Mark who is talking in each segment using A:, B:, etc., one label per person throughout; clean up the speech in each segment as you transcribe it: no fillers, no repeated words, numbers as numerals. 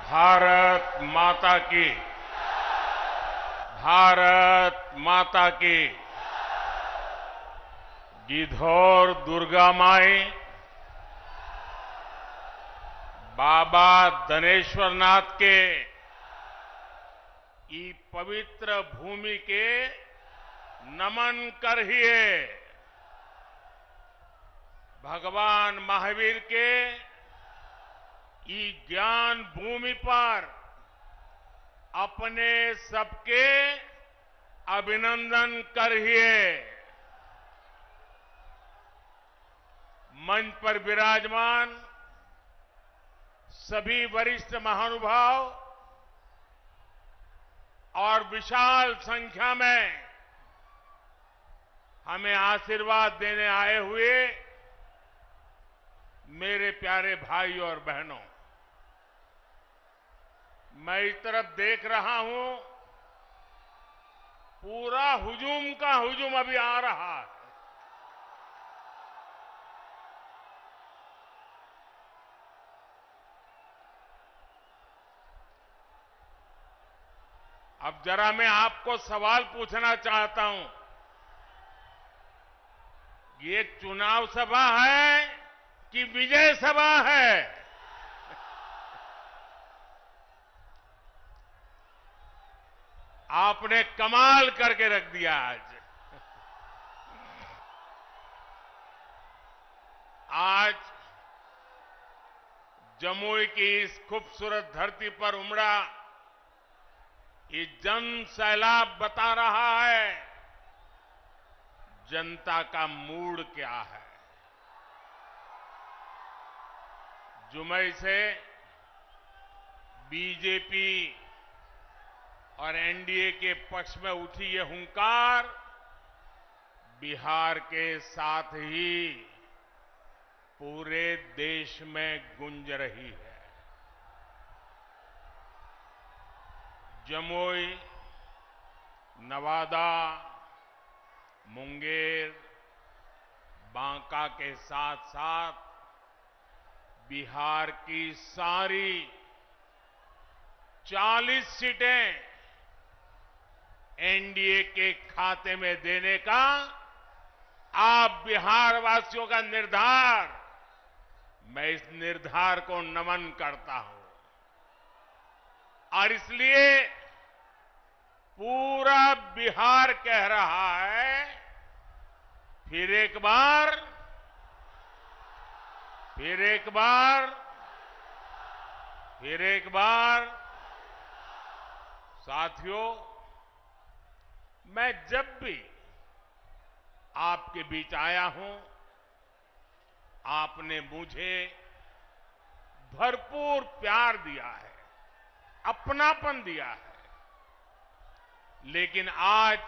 A: भारत माता की। भारत माता की। गिद्धौर दुर्गा माई, बाबा धनेश्वर नाथ के ई पवित्र भूमि के नमन करिए। भगवान महावीर के ई ज्ञान भूमि पर अपने सबके अभिनंदन करिए। मंच पर विराजमान सभी वरिष्ठ महानुभाव और विशाल संख्या में हमें आशीर्वाद देने आए हुए मेरे प्यारे भाई और बहनों, मैं इस तरफ देख रहा हूं, पूरा हुजूम का हुजूम अभी आ रहा है। अब जरा मैं आपको सवाल पूछना चाहता हूं, ये चुनाव सभा है कि विजय सभा है? आपने कमाल करके रख दिया आज। आज जमुई की इस खूबसूरत धरती पर उमड़ा ये जन सैलाब बता रहा है जनता का मूड क्या है। जुमई से बीजेपी और एनडीए के पक्ष में उठी ये हुंकार बिहार के साथ ही पूरे देश में गूंज रही है। जमुई, नवादा, मुंगेर, बांका के साथ साथ बिहार की सारी 40 सीटें एनडीए के खाते में देने का आप बिहार वासियों का निर्धार, मैं इस निर्धार को नमन करता हूं। और इसलिए पूरा बिहार कह रहा है, फिर एक बार, फिर एक बार, फिर एक बार। साथियों, मैं जब भी आपके बीच आया हूं, आपने मुझे भरपूर प्यार दिया है, अपनापन दिया है। लेकिन आज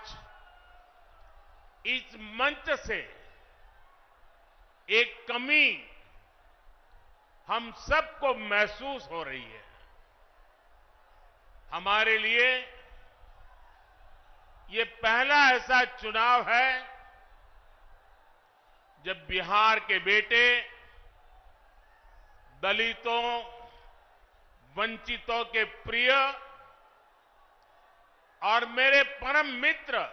A: इस मंच से एक कमी हम सबको महसूस हो रही है। हमारे लिए ये पहला ऐसा चुनाव है जब बिहार के बेटे दलितों, वंचितों के प्रिय और मेरे परम मित्र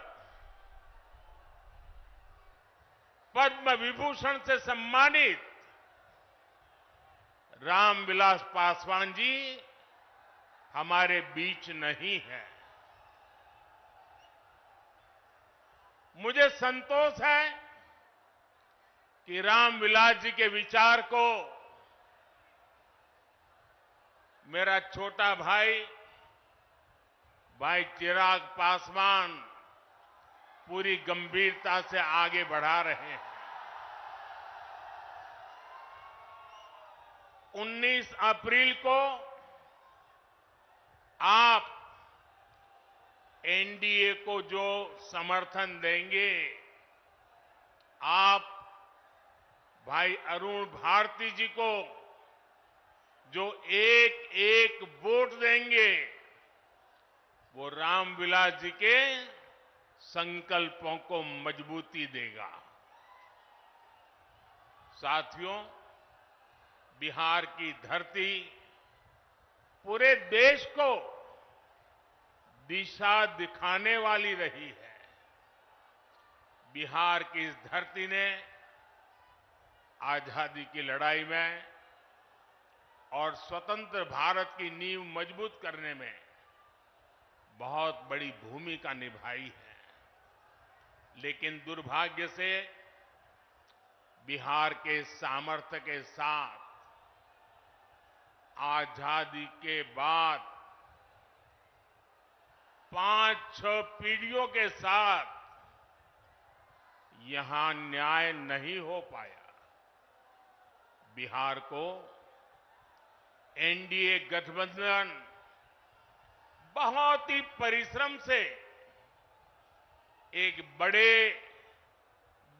A: पद्म विभूषण से सम्मानित रामविलास पासवान जी हमारे बीच नहीं है। मुझे संतोष है कि रामविलास जी के विचार को मेरा छोटा भाई चिराग पासवान पूरी गंभीरता से आगे बढ़ा रहे हैं। 19 अप्रैल को आप एनडीए को जो समर्थन देंगे, आप भाई अरुण भारती जी को जो एक एक वोट देंगे, वो रामविलास जी के संकल्पों को मजबूती देगा। साथियों, बिहार की धरती पूरे देश को दिशा दिखाने वाली रही है। बिहार की इस धरती ने आजादी की लड़ाई में और स्वतंत्र भारत की नींव मजबूत करने में बहुत बड़ी भूमिका निभाई है। लेकिन दुर्भाग्य से बिहार के सामर्थ्य के साथ आजादी के बाद 5-6 पीढ़ियों के साथ यहां न्याय नहीं हो पाया। बिहार को एनडीए गठबंधन बहुत ही परिश्रम से एक बड़े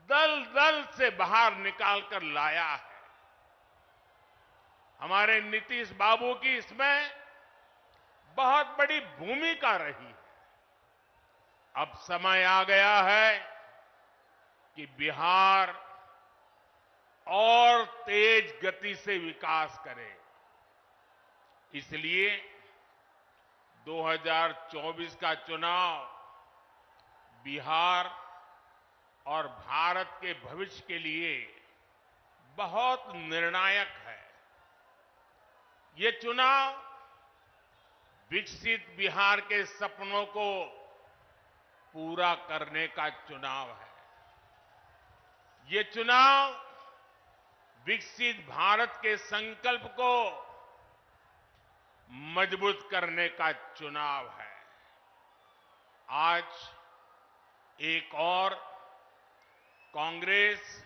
A: दल से बाहर निकालकर लाया है। हमारे नीतीश बाबू की इसमें बहुत बड़ी भूमिका रही है। अब समय आ गया है कि बिहार और तेज गति से विकास करे। इसलिए 2024 का चुनाव बिहार और भारत के भविष्य के लिए बहुत निर्णायक है। ये चुनाव विकसित बिहार के सपनों को पूरा करने का चुनाव है। ये चुनाव विकसित भारत के संकल्प को मजबूत करने का चुनाव है। आज एक और कांग्रेस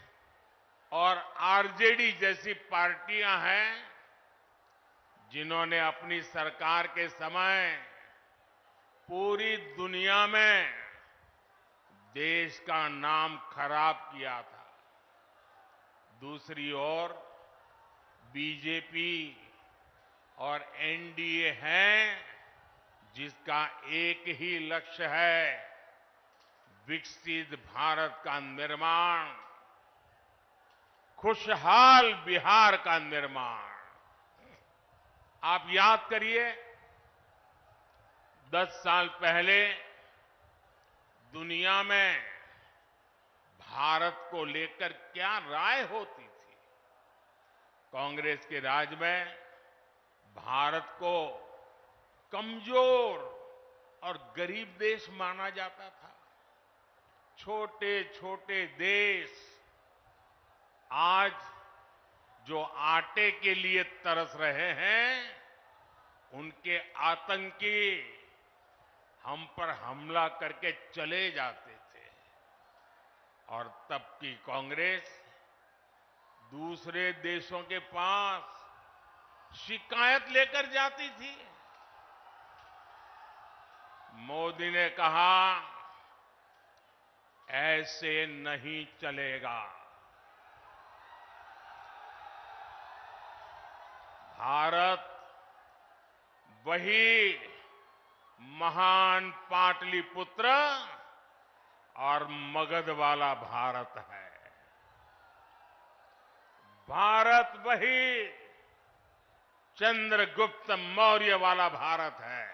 A: और आरजेडी जैसी पार्टियां हैं जिन्होंने अपनी सरकार के समय पूरी दुनिया में देश का नाम खराब किया था। दूसरी ओर बीजेपी और एनडीए है जिसका एक ही लक्ष्य है, विकसित भारत का निर्माण, खुशहाल बिहार का निर्माण। आप याद करिए 10 साल पहले दुनिया में भारत को लेकर क्या राय होती थी। कांग्रेस के राज में भारत को कमजोर और गरीब देश माना जाता था। छोटे छोटे देश आज जो आटे के लिए तरस रहे हैं, उनके आतंकी हम पर हमला करके चले जाते थे। और तब की कांग्रेस दूसरे देशों के पास शिकायत लेकर जाती थी। मोदी ने कहा, ऐसे नहीं चलेगा। भारत वही महान पाटलिपुत्र और मगध वाला भारत है। भारत वही चंद्रगुप्त मौर्य वाला भारत है।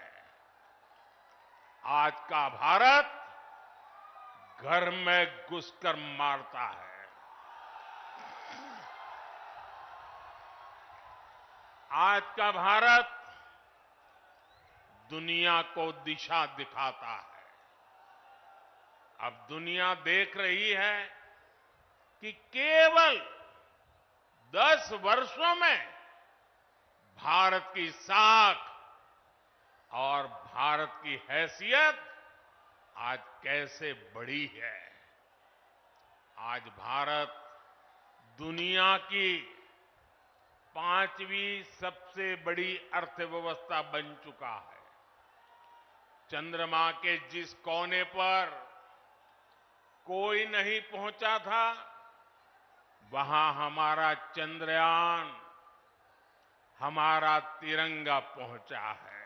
A: आज का भारत घर में घुसकर मारता है। आज का भारत दुनिया को दिशा दिखाता है। अब दुनिया देख रही है कि केवल 10 वर्षों में भारत की साख और भारत की हैसियत आज कैसे बढ़ी है। आज भारत दुनिया की 5वीं सबसे बड़ी अर्थव्यवस्था बन चुका है। चंद्रमा के जिस कोने पर कोई नहीं पहुंचा था, वहां हमारा चंद्रयान, हमारा तिरंगा पहुंचा है।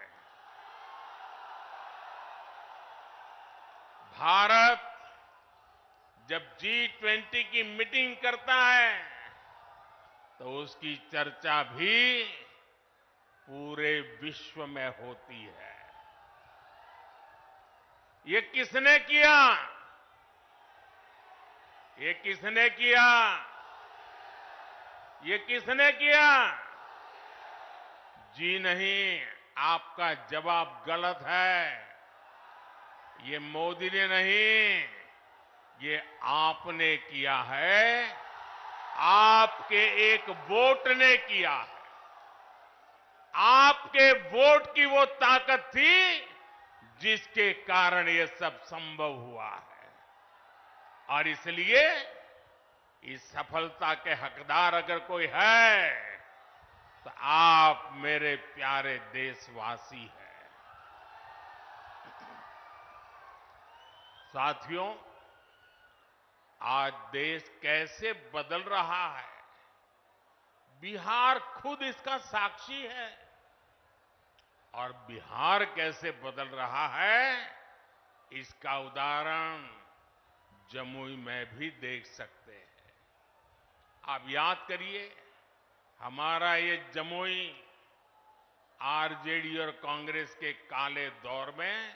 A: भारत जब G20 की मीटिंग करता है तो उसकी चर्चा भी पूरे विश्व में होती है। ये किसने किया? ये किसने किया? ये किसने किया? जी नहीं, आपका जवाब गलत है। ये मोदी ने नहीं, ये आपने किया है। आपके एक वोट ने किया है। आपके वोट की वो ताकत थी जिसके कारण ये सब संभव हुआ है। और इसलिए इस सफलता के हकदार अगर कोई है तो आप मेरे प्यारे देशवासी हैं। साथियों, आज देश कैसे बदल रहा है, बिहार खुद इसका साक्षी है। और बिहार कैसे बदल रहा है, इसका उदाहरण जमुई में भी देख सकते हैं। आप याद करिए, हमारा ये जमुई आरजेडी और कांग्रेस के काले दौर में